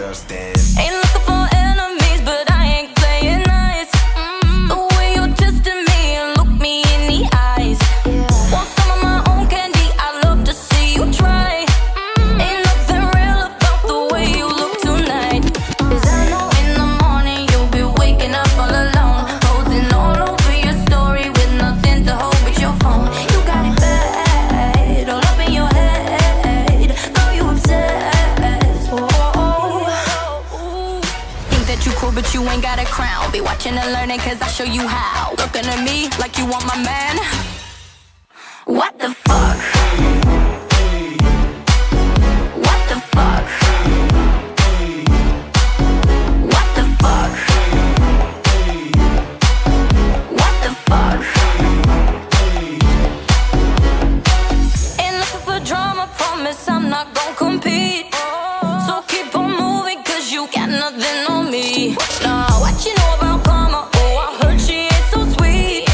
understand. Ain't looking for enemies, but I ain't playing nice. The way you're testing me and look me in the eyes. Want some of my own candy, I love to see you try. Ain't nothing real about the way you look tonight. 'Cause I know in the morning you'll be waking up all alone, posting all over your story with nothing to hold but your phone. You got it bad, all up in your head, girl, you obsessed. Think that you cool but you ain't got a crown. Be watching and learning 'cause I show you how. Looking at me like you want my man. What the fuck? What the fuck? What the fuck? What the fuck? Ain't looking for drama, promise I'm not gon' compete. So keep on moving 'cause you got nothing on me. Nah, what you know about karma? Oh, I heard she ain't so sweet.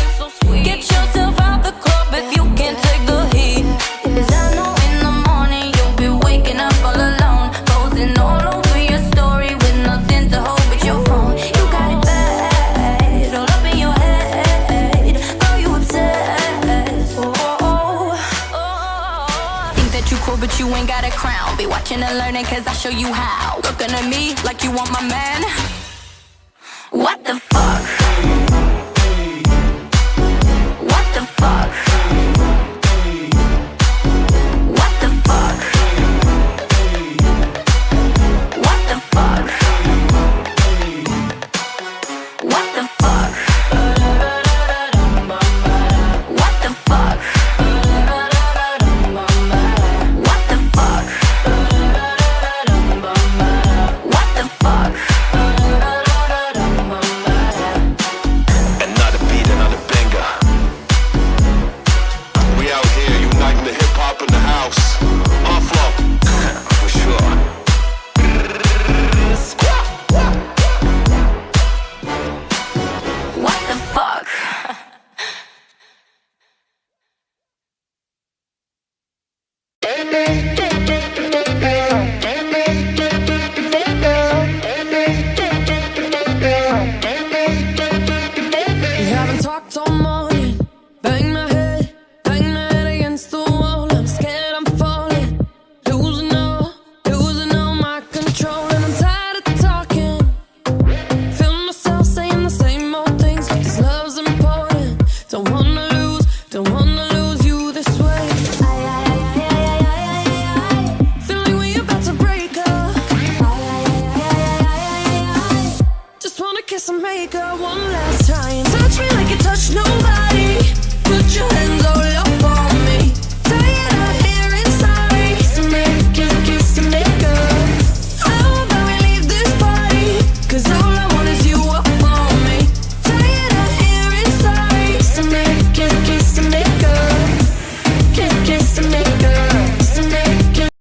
Get yourself out the club if you can't take the heat. 'Cause I know in the morning you'll be waking up all alone, posting all over your story with nothing to hold but your phone. You got it bad, all up in your head, girl, you obsessed. Think that you cool but you ain't got a crown. Be watching and learning 'cause I show you how. Looking at me like you want my man.